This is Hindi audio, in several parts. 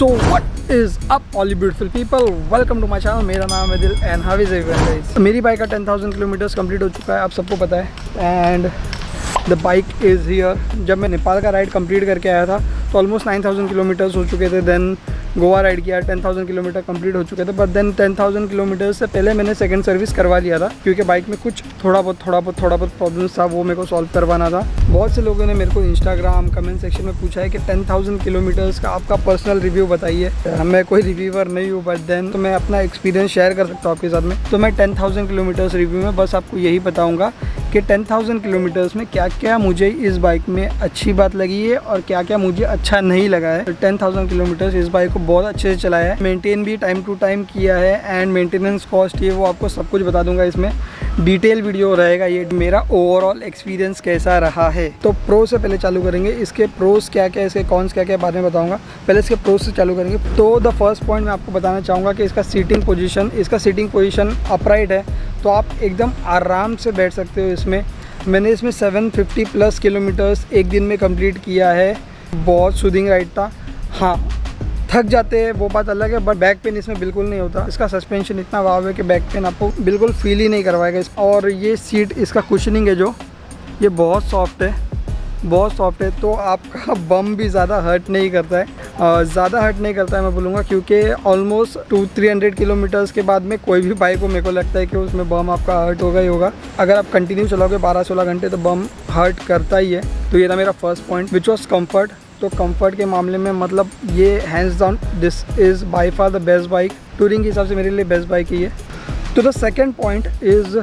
So what is up all beautiful people, welcome to my channel. मेरा नाम है Dil and how is everyone guys. मेरी बाइक का 10,000 किलोमीटर्स कंप्लीट हो चुका है, आप सबको पता है। And the bike is here. जब मैं नेपाल का राइड कंप्लीट करके आया था तो ऑलमोस्ट 9,000 किलोमीटर्स हो चुके थे। देन गोवा राइड किया, 10,000 किलोमीटर कंप्लीट हो चुके थे। बट देन 10,000 किलोमीटर से पहले मैंने सेकंड सर्विस करवा लिया था, क्योंकि बाइक में कुछ थोड़ा बहुत प्रॉब्लम्स था, वो मेरे को सॉल्व करवाना था। बहुत से लोगों ने मेरे को इंस्टाग्राम कमेंट सेक्शन में पूछा है कि 10,000 किलोमीटर्स का आपका पर्सनल रिव्यू बताइए। मैं कोई रिव्यूअर नहीं हूँ, बट देन तो मैं अपना एक्सपीरियंस शेयर कर सकता हूँ आपके साथ में। तो मैं 10,000 किलोमीटर्स रिव्यू में बस आपको यही बताऊँगा कि 10,000 किलोमीटर्स में क्या क्या मुझे इस बाइक में अच्छी बात लगी है और क्या क्या मुझे अच्छा नहीं लगा है। तो 10,000 किलोमीटर्स इस बाइक को बहुत अच्छे से चलाया है, मेंटेन भी टाइम टू टाइम किया है। एंड मेंटेनेंस कॉस्ट ये वो आपको सब कुछ बता दूंगा। इसमें डिटेल वीडियो रहेगा, ये मेरा ओवरऑल एक्सपीरियंस कैसा रहा है। तो प्रो से पहले चालू करेंगे। इसके प्रोस क्या क्या, इसके कॉन्स क्या क्या बारे में बताऊँगा। पहले इसके प्रोस से चालू करेंगे। तो द फर्स्ट पॉइंट मैं आपको बताना चाहूँगा कि इसका सीटिंग पोजीशन अपराइट है, तो आप एकदम आराम से बैठ सकते हो इसमें। मैंने इसमें 750 प्लस किलोमीटर्स एक दिन में कंप्लीट किया है। बहुत सूदिंग राइड था। हाँ, थक जाते हैं वो बात अलग है, बट बैक पेन इसमें बिल्कुल नहीं होता। इसका सस्पेंशन इतना वाव है कि बैक पेन आपको बिल्कुल फील ही नहीं करवाएगा। और ये सीट, इसका कुशनिंग है जो, ये बहुत सॉफ्ट है, तो आपका बम भी ज़्यादा हर्ट नहीं करता है। मैं बोलूँगा, क्योंकि ऑलमोस्ट 200-300 किलोमीटर्स के बाद में कोई भी बाइक को मेरे को लगता है कि उसमें बम आपका हर्ट होगा ही होगा। अगर आप कंटिन्यू चलाओगे 12-16 घंटे तो बम हर्ट करता ही है। तो ये था मेरा first point, which was comfort. तो कंफर्ट के मामले में मतलब ये hands down this is by far the best bike. Touring के हिसाब से मेरे लिए बेस्ट बाइक ही है। तो द सेकेंड पॉइंट इज़,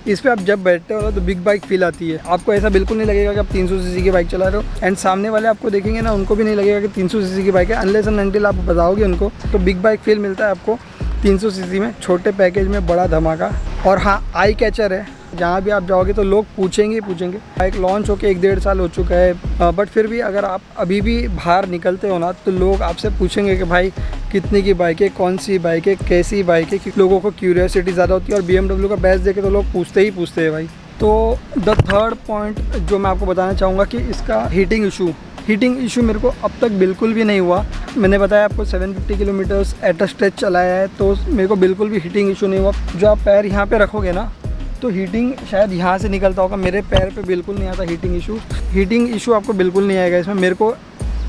इस पर आप जब बैठते हो ना तो बिग बाइक फील आती है। आपको ऐसा बिल्कुल नहीं लगेगा कि आप 300 सीसी की बाइक चला रहे हो। एंड सामने वाले आपको देखेंगे ना, उनको भी नहीं लगेगा कि 300 सीसी की बाइक है, अनलेस एंड अनटिल आप बताओगे उनको। तो बिग बाइक फील मिलता है आपको 300 सीसी में, छोटे पैकेज में बड़ा धमाका। और हाँ, आई कैचर है। जहाँ भी आप जाओगे तो लोग पूछेंगे। बाइक लॉन्च होके 1-1.5 साल हो चुका है, बट फिर भी अगर आप अभी भी बाहर निकलते हो ना तो लोग आपसे पूछेंगे कि भाई कितने की बाइक है, कौन सी बाइक है, कैसी बाइक है। लोगों को क्यूरियोसिटी ज़्यादा होती है, और BMW का बैच देखे तो लोग पूछते हैं भाई। तो द थर्ड पॉइंट जो मैं आपको बताना चाहूँगा कि इसका हीटिंग इशू मेरे को अब तक बिल्कुल भी नहीं हुआ। मैंने बताया आपको 750 किलोमीटर्स एट अ स्ट्रेच चलाया है, तो मेरे को बिल्कुल भी हीटिंग इशू नहीं हुआ। जो आप पैर यहाँ पे रखोगे ना तो हीटिंग शायद यहाँ से निकलता होगा, मेरे पैर पे बिल्कुल नहीं आता हीटिंग इशू आपको बिल्कुल नहीं आएगा इसमें, मेरे को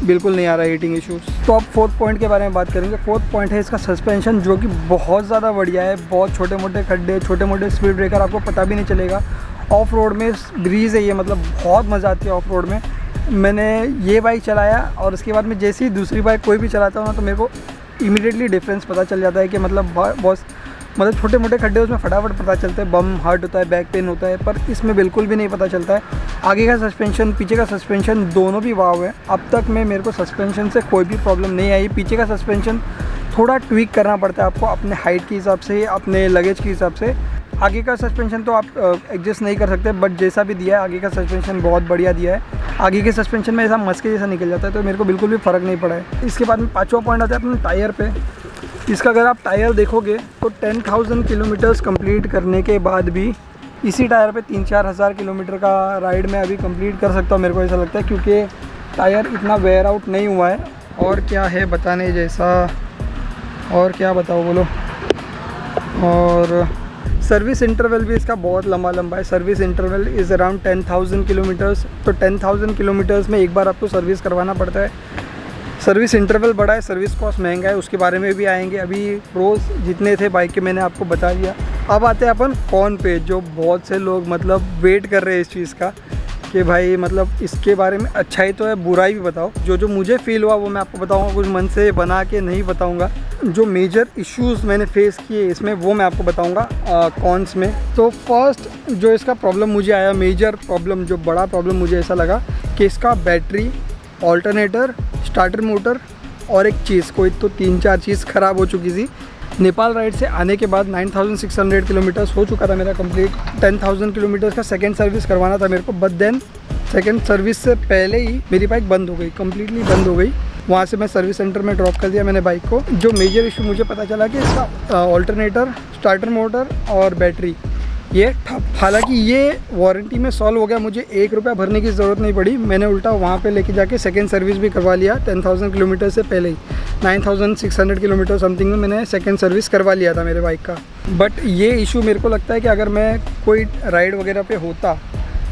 बिल्कुल नहीं आ रहा है हीटिंग इशूज़। तो अब फोर्थ पॉइंट के बारे में बात करेंगे। फोर्थ पॉइंट है इसका सस्पेंशन, जो कि बहुत ज़्यादा बढ़िया है। बहुत छोटे मोटे खड्डे, छोटे मोटे स्पीड ब्रेकर, आपको पता भी नहीं चलेगा। ऑफ रोड में ब्रीज़ है ये, मतलब बहुत मज़ा आती है ऑफ रोड में। मैंने ये बाइक चलाया और उसके बाद में जैसे ही दूसरी बाइक कोई भी चलाता हूँ ना तो मेरे को इमीडिएटली डिफरेंस पता चल जाता है कि बहुत छोटे मोटे खड्डे उसमें फटाफट पता चलते हैं। बम हर्ट होता है, बैक पेन होता है, पर इसमें बिल्कुल भी नहीं पता चलता है। आगे का सस्पेंशन, पीछे का सस्पेंशन दोनों भी वाव है। अब तक में मेरे को सस्पेंशन से कोई भी प्रॉब्लम नहीं आई। पीछे का सस्पेंशन थोड़ा ट्विक करना पड़ता है आपको अपने हाइट के हिसाब से, अपने लगेज के हिसाब से। आगे का सस्पेंशन तो आप एडजस्ट नहीं कर सकते, बट जैसा भी दिया है आगे का सस्पेंशन बहुत बढ़िया दिया है। आगे के सस्पेंशन में ऐसा मस्के जैसा निकल जाता है, तो मेरे को बिल्कुल भी फ़र्क नहीं पड़ा है। इसके बाद में पाँचवा पॉइंट आता है अपने टायर पे। इसका अगर आप टायर देखोगे तो 10,000 किलोमीटर्स कंप्लीट करने के बाद भी इसी टायर पे 3-4 हज़ार किलोमीटर का राइड में अभी कंप्लीट कर सकता हूँ, मेरे को ऐसा लगता है, क्योंकि टायर इतना वेयर आउट नहीं हुआ है। और क्या है बताने जैसा, और क्या बताओ बोलो। और सर्विस इंटरवल भी इसका बहुत लंबा है। Service interval is around 10,000 kilometres. तो 10,000 किलोमीटर्स में एक बार आपको सर्विस करवाना पड़ता है। सर्विस इंटरवल बड़ा है, सर्विस कॉस्ट महंगा है, उसके बारे में भी आएंगे। अभी प्रोस जितने थे बाइक के मैंने आपको बता दिया। अब आते हैं अपन कॉन पे, जो बहुत से लोग मतलब वेट कर रहे हैं इस चीज़ का कि भाई मतलब इसके बारे में अच्छाई तो है, बुराई भी बताओ। जो मुझे फील हुआ वो मैं आपको बताऊंगा, कुछ मन से बना के नहीं बताऊंगा। जो मेजर इश्यूज़ मैंने फेस किए इसमें वो मैं आपको बताऊंगा कॉन्स में। तो फर्स्ट जो इसका प्रॉब्लम मुझे आया, मेजर प्रॉब्लम, जो बड़ा प्रॉब्लम मुझे ऐसा लगा कि इसका बैटरी, ऑल्टरनेटर, स्टार्टर मोटर और एक चीज़, कोई तो 3-4 चीज़ ख़राब हो चुकी थी। नेपाल राइड से आने के बाद 9,600 किलोमीटर्स हो चुका था मेरा कंप्लीट। 10,000 किलोमीटर्स का सेकंड सर्विस करवाना था मेरे को, बट देन सेकंड सर्विस से पहले ही मेरी बाइक बंद हो गई, कम्प्लीटली बंद हो गई। वहाँ से मैं सर्विस सेंटर में ड्रॉप कर दिया मैंने बाइक को। जो मेजर इशू मुझे पता चला कि इसका ऑल्टरनेटर, स्टार्टर मोटर और बैटरी, ये ठप। हालांकि ये वारंटी में सॉल्व हो गया, मुझे 1 रुपया भरने की ज़रूरत नहीं पड़ी। मैंने उल्टा वहाँ पे लेके जाके सेकंड सर्विस भी करवा लिया 10,000 किलोमीटर से पहले ही। 9,600 किलोमीटर समथिंग में मैंने सेकंड सर्विस करवा लिया था मेरे बाइक का। बट ये इशू मेरे को लगता है कि अगर मैं कोई राइड वगैरह पे होता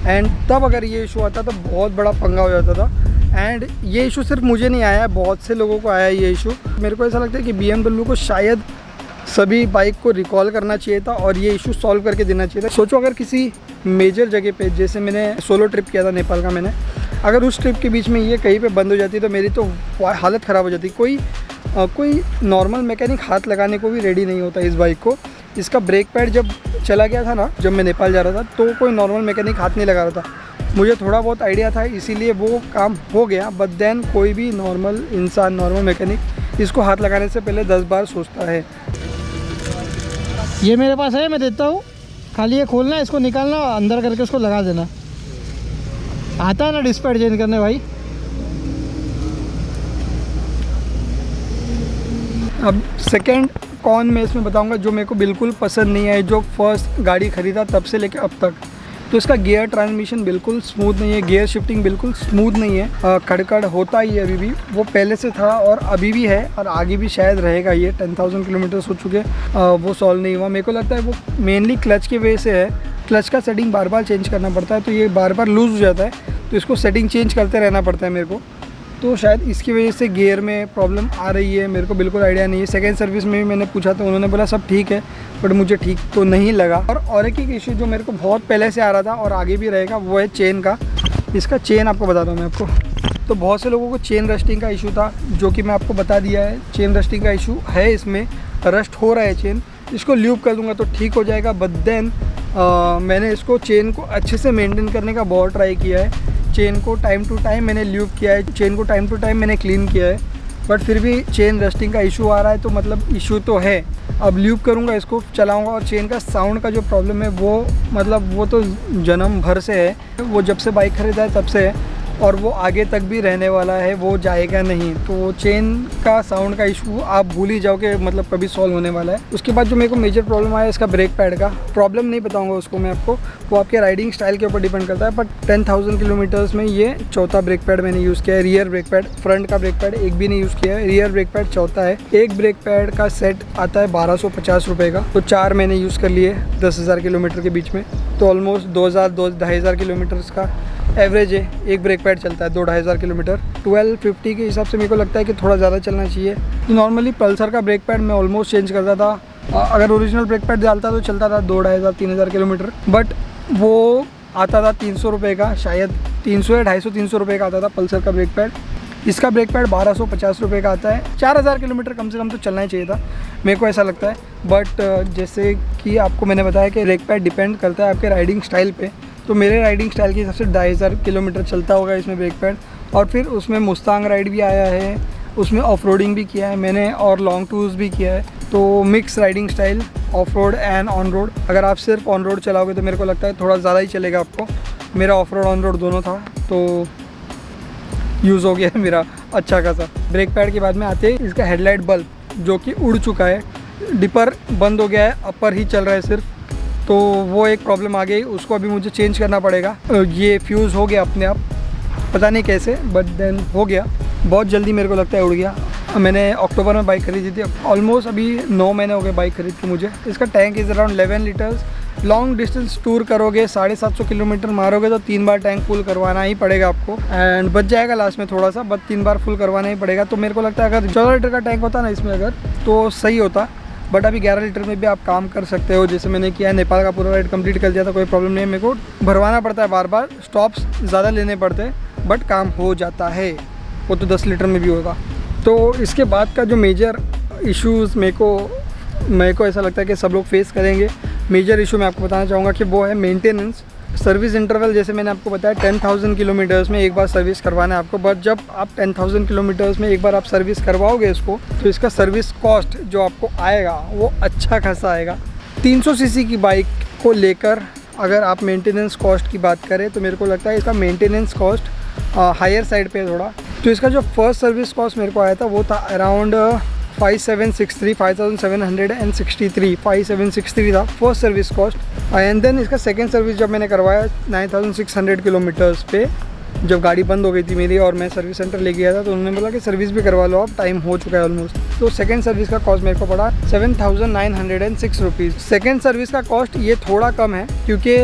एंड तब अगर ये इशू आता तो बहुत बड़ा पंगा हो जाता था। एंड ये इशू सिर्फ मुझे नहीं आया है, बहुत से लोगों को आया है ये इशू। मेरे को ऐसा लगता है कि BMW को शायद सभी बाइक को रिकॉल करना चाहिए था और ये इशू सॉल्व करके देना चाहिए था। सोचो अगर किसी मेजर जगह पे, जैसे मैंने सोलो ट्रिप किया था नेपाल का मैंने, अगर उस ट्रिप के बीच में ये कहीं पे बंद हो जाती तो मेरी तो हालत ख़राब हो जाती। कोई नॉर्मल मैकेनिक हाथ लगाने को भी रेडी नहीं होता इस बाइक को। इसका ब्रेक पैड जब चला गया था ना, जब मैं नेपाल जा रहा था, तो कोई नॉर्मल मैकेनिक हाथ नहीं लगा रहा था। मुझे थोड़ा बहुत आइडिया था इसीलिए वो काम हो गया। बट देन कोई भी नॉर्मल इंसान, नॉर्मल मैकेनिक इसको हाथ लगाने से पहले 10 बार सोचता है। ये मेरे पास है, मैं देता हूँ। खाली ये खोलना, इसको निकालना, अंदर करके उसको लगा देना। आता है ना डिस्पैच चेंज करने भाई। अब सेकंड कौन मैं इसमें बताऊंगा जो मेरे को बिल्कुल पसंद नहीं है, जो फर्स्ट गाड़ी ख़रीदा तब से लेकर अब तक। तो इसका गियर ट्रांसमिशन बिल्कुल स्मूथ नहीं है, गियर शिफ्टिंग बिल्कुल स्मूथ नहीं है। खड़खड़ होता ही है अभी भी, वो पहले से था और अभी भी है और आगे भी शायद रहेगा। ये 10,000 किलोमीटर हो चुके, वो सॉल्व नहीं हुआ। मेरे को लगता है वो मेनली क्लच की वजह से है। क्लच का सेटिंग बार बार चेंज करना पड़ता है, तो ये बार बार लूज़ हो जाता है, तो इसको सेटिंग चेंज करते रहना पड़ता है मेरे को। तो शायद इसकी वजह से गियर में प्रॉब्लम आ रही है, मेरे को बिल्कुल आइडिया नहीं है। सेकंड सर्विस में भी मैंने पूछा तो उन्होंने बोला सब ठीक है, बट मुझे ठीक तो नहीं लगा। और एक इशू जो मेरे को बहुत पहले से आ रहा था और आगे भी रहेगा, वो है चेन का। इसका चेन आपको बताता हूँ मैं आपको। तो बहुत से लोगों को चेन रस्टिंग का इशू था, जो कि मैं आपको बता दिया है। चेन रस्टिंग का इशू है, इसमें रस्ट हो रहा है चेन। इसको ल्यूब कर दूँगा तो ठीक हो जाएगा। बट देन मैंने इसको चेन को अच्छे से मेंटेन करने का बहुत ट्राई किया है। चेन को टाइम टू टाइम मैंने ल्यूब किया है, चेन को टाइम टू टाइम मैंने क्लीन किया है, बट फिर भी चेन रस्टिंग का इशू आ रहा है। तो मतलब इशू तो है। अब ल्यूब करूँगा, इसको चलाऊँगा, और चेन का साउंड का जो प्रॉब्लम है वो मतलब वो तो जन्म भर से है, वो जब से बाइक खरीदा है तब से है, और वो आगे तक भी रहने वाला है, वो जाएगा नहीं। तो चेन का साउंड का इशू आप भूल ही जाओ कि मतलब कभी सॉल्व होने वाला है। उसके बाद जो मेरे को मेजर प्रॉब्लम आया इसका ब्रेक पैड का, प्रॉब्लम नहीं बताऊंगा उसको मैं आपको, वो आपके राइडिंग स्टाइल के ऊपर डिपेंड करता है। बट 10,000 किलोमीटर्स में ये चौथा ब्रेक पैड मैंने यूज़ किया है। रियर ब्रेक पैड, फ्रंट का ब्रेक पैड एक भी नहीं यूज़ किया है, रियर ब्रेक पैड चौथा है। एक ब्रेक पैड का सेट आता है 1250 रुपये का, तो 4 मैंने यूज़ कर लिए 10,000 किलोमीटर के बीच में। तो ऑलमोस्ट 2,000-2,500 किलोमीटर्स का एवरेज है, एक ब्रेक पैड चलता है 2,500 किलोमीटर। 1250 के हिसाब से मेरे को लगता है कि थोड़ा ज़्यादा चलना चाहिए। तो नॉर्मली पल्सर का ब्रेक पैड मैं ऑलमोस्ट चेंज करता था, अगर ओरिजिनल ब्रेक पैड डालता तो चलता था 2,500-3,000 किलोमीटर। बट वो आता था 300 रुपये का, शायद 300 या 250-300 रुपये का आता था पल्सर का ब्रेक पैड। इसका ब्रेक पैड 1250 रुपये का आता है। 4,000 किलोमीटर कम से कम तो चलना ही चाहिए था, मेरे को ऐसा लगता है। बट जैसे कि आपको मैंने बताया कि ब्रेक पैड डिपेंड करता है आपके राइडिंग स्टाइल पे, तो मेरे राइडिंग स्टाइल के हिसाब से 2,500 किलोमीटर चलता होगा इसमें ब्रेक पैड। और फिर उसमें मुस्तांग राइड भी आया है, उसमें ऑफ रोडिंग भी किया है मैंने, और लॉन्ग टूर्स भी किया है। तो mix riding style, of road and on road. अगर आप सिर्फ ऑन रोड चलाओगे तो मेरे को लगता है थोड़ा ज़्यादा ही चलेगा आपको। मेरा ऑफ रोड ऑन रोड दोनों था, तो यूज़ हो गया है मेरा अच्छा खासा। ब्रेक पैड के बाद में आते हैं इसका हेडलाइट बल्ब, जो कि उड़ चुका है। डिपर बंद हो गया है, अपर ही चल रहा है सिर्फ, तो वो एक प्रॉब्लम आ गई, उसको अभी मुझे चेंज करना पड़ेगा। ये फ्यूज़ हो गया अपने आप, पता नहीं कैसे, बट देन हो गया। बहुत जल्दी मेरे को लगता है उड़ गया। मैंने अक्टूबर में बाइक खरीदी थी, ऑलमोस्ट अभी 9 महीने हो गए बाइक खरीद के मुझे। इसका tank is around 11 litres. Long distance tour करोगे, 750 किलोमीटर मारोगे तो 3 बार टैंक फुल करवाना ही पड़ेगा आपको, एंड बच जाएगा लास्ट में थोड़ा सा, बट 3 बार फुल करवाना ही पड़ेगा। तो मेरे को लगता है अगर 14 लीटर का टैंक होता ना इसमें अगर, तो सही होता। बट अभी 11 लीटर में भी आप काम कर सकते हो, जैसे मैंने किया है। नेपाल का पूरा राइड कंप्लीट कर दिया था, कोई प्रॉब्लम नहीं है। मेरे को भरवाना पड़ता है बार बार, स्टॉप्स ज़्यादा लेने पड़ते हैं, बट काम हो जाता है। वो तो 10 लीटर में भी होगा। तो इसके बाद का जो मेजर इश्यूज़ मेरे को ऐसा लगता है कि सब लोग फेस करेंगे। मेजर इशू मैं आपको बताना चाहूँगा कि वो है मेंटेनेंस। सर्विस इंटरवल, जैसे मैंने आपको बताया 10,000 किलोमीटर्स में एक बार सर्विस करवाना है आपको। बट जब आप 10,000 किलोमीटर्स में एक बार आप सर्विस करवाओगे इसको, तो इसका सर्विस कॉस्ट जो आपको आएगा वो अच्छा खासा आएगा। 300 सीसी की बाइक को लेकर अगर आप मेंटेनेंस कॉस्ट की बात करें तो मेरे को लगता है इसका मेंटेनेंस कॉस्ट हायर साइड पे है थोड़ा। तो इसका जो फर्स्ट सर्विस कॉस्ट मेरे को आया था वो था अराउंड 5763 5763 था first service cost. And then इसका सेकेंड सर्विस जब मैंने करवाया 9600 किलोमीटर्स पे, जब गाड़ी बंद हो गई थी मेरी और मैं सर्विस सेंटर ले गया था, तो उन्होंने बोला कि सर्विस भी करवा लो, अब टाइम हो चुका है ऑलमोस्ट। तो सेकंड सर्विस का कॉस्ट मेरे को पड़ा 7906 रुपीज़। सेकंड सर्विस का कॉस्ट ये थोड़ा कम है क्योंकि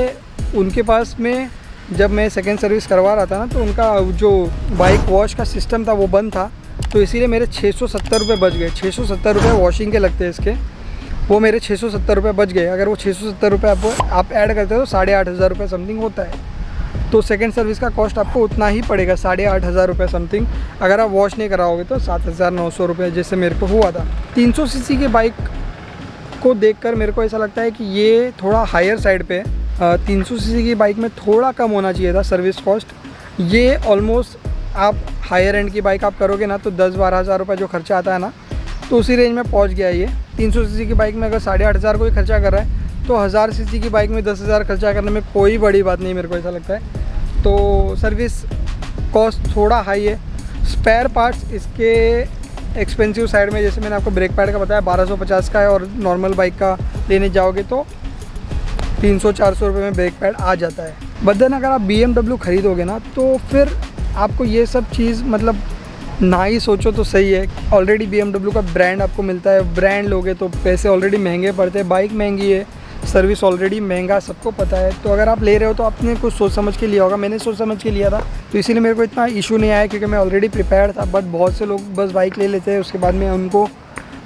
उनके पास में जब मैं सेकंड सर्विस करवा रहा था ना, तो उनका जो बाइक वॉश का सिस्टम था वो बंद था, तो इसीलिए मेरे 670 रुपये बच गए। 670 रुपये वॉशिंग के लगते हैं इसके, वो मेरे 670 रुपये बच गए। अगर वो 670 रुपये आप ऐड करते हो तो 8500 रुपये समथिंग होता है। तो सेकंड सर्विस का कॉस्ट आपको उतना ही पड़ेगा, 8500 रुपये समथिंग। अगर आप वॉश नहीं कराओगे तो 7900 रुपये, जैसे मेरे को हुआ था। 300 सीसी की बाइक को देखकर मेरे को ऐसा लगता है कि ये थोड़ा हायर साइड पे है। 300 सीसी की बाइक में थोड़ा कम होना चाहिए था सर्विस कॉस्ट। ये ऑलमोस्ट आप हायर एंड की बाइक आप करोगे ना, तो 10-12 हज़ार रुपये जो खर्चा आता है ना, तो उसी रेंज में पहुंच गया ये। 300 सीसी की बाइक में अगर 8500 कोई खर्चा कर रहा है, तो 1000 सीसी की बाइक में 10,000 खर्चा करने में कोई बड़ी बात नहीं, मेरे को ऐसा लगता है। तो सर्विस कॉस्ट थोड़ा हाई है। स्पेयर पार्ट्स इसके एक्सपेंसिव साइड में, जैसे मैंने आपको ब्रेक पैड का बताया 1250 का है, और नॉर्मल बाइक का लेने जाओगे तो 300-400 रुपये में ब्रेक पैड आ जाता है। बट देन अगर आप BMW खरीदोगे ना, तो फिर आपको ये सब चीज़ मतलब ना ही सोचो तो सही है। ऑलरेडी BMW का ब्रांड आपको मिलता है, ब्रांड लोगे तो पैसे ऑलरेडी महंगे पड़ते हैं, बाइक महंगी है, सर्विस ऑलरेडी महंगा, सबको पता है। तो अगर आप ले रहे हो तो आपने कुछ सोच समझ के लिया होगा। मैंने सोच समझ के लिया था, तो इसीलिए मेरे को इतना इशू नहीं आया, क्योंकि मैं ऑलरेडी प्रिपेयर्ड था। बट बहुत से लोग बस बाइक ले लेते हैं, उसके बाद में उनको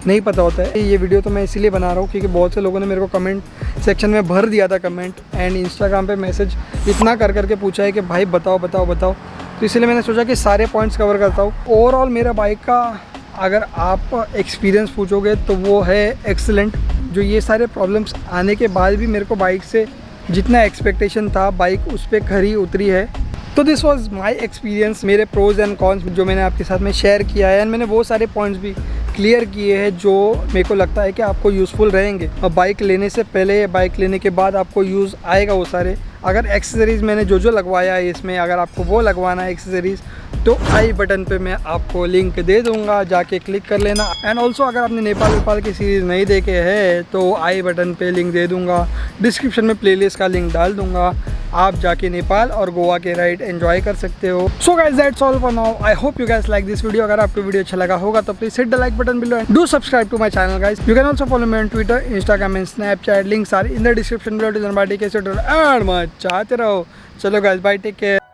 नहीं पता होता है। ये वीडियो तो मैं इसीलिए बना रहा हूँ क्योंकि बहुत से लोगों ने मेरे को कमेंट सेक्शन में भर दिया था कमेंट, एंड इंस्टाग्राम पे मैसेज इतना कर करके पूछा है कि भाई बताओ बताओ बताओ। तो इसलिए मैंने सोचा कि सारे पॉइंट्स कवर करता हूँ। ओवरऑल मेरा बाइक का अगर आप एक्सपीरियंस पूछोगे तो वो है एक्सीलेंट। जो ये सारे प्रॉब्लम्स आने के बाद भी मेरे को बाइक से जितना एक्सपेक्टेशन था, बाइक उस पर खरी उतरी है। तो दिस वाज माय एक्सपीरियंस, मेरे प्रोज एंड कॉन्स जो मैंने आपके साथ में शेयर किया है, एंड मैंने वो सारे पॉइंट्स भी क्लियर किए हैं जो मेरे को लगता है कि आपको यूज़फुल रहेंगे। और बाइक लेने से पहले, बाइक लेने के बाद आपको यूज़ आएगा वो सारे। अगर एक्सेसरीज़ मैंने जो जो लगवाया है इसमें, अगर आपको वो लगवाना है एक्सेसरीज़, तो आई बटन पे मैं आपको लिंक दे दूंगा, जाके क्लिक कर लेना। एंड ऑल्सो अगर आपने नेपाल की सीरीज़ नहीं देखे है तो आई बटन पे लिंक दे दूंगा, डिस्क्रिप्शन में प्लेलिस्ट का लिंक डाल दूंगा, आप जाके नेपाल और गोवा के राइड एंजॉय कर सकते हो। So guys that's all for now. I hope you guys like this video. अगर आपको वीडियो अच्छा लगा होगा तो please hit the like button below and do subscribe to my channel guys. You can also follow me on Twitter, Instagram and Snapchat. Links are in the description below टू जन बाय टेक केयर एंड मच चाहते रहो। चलो गाइस, बाय, टेक केयर।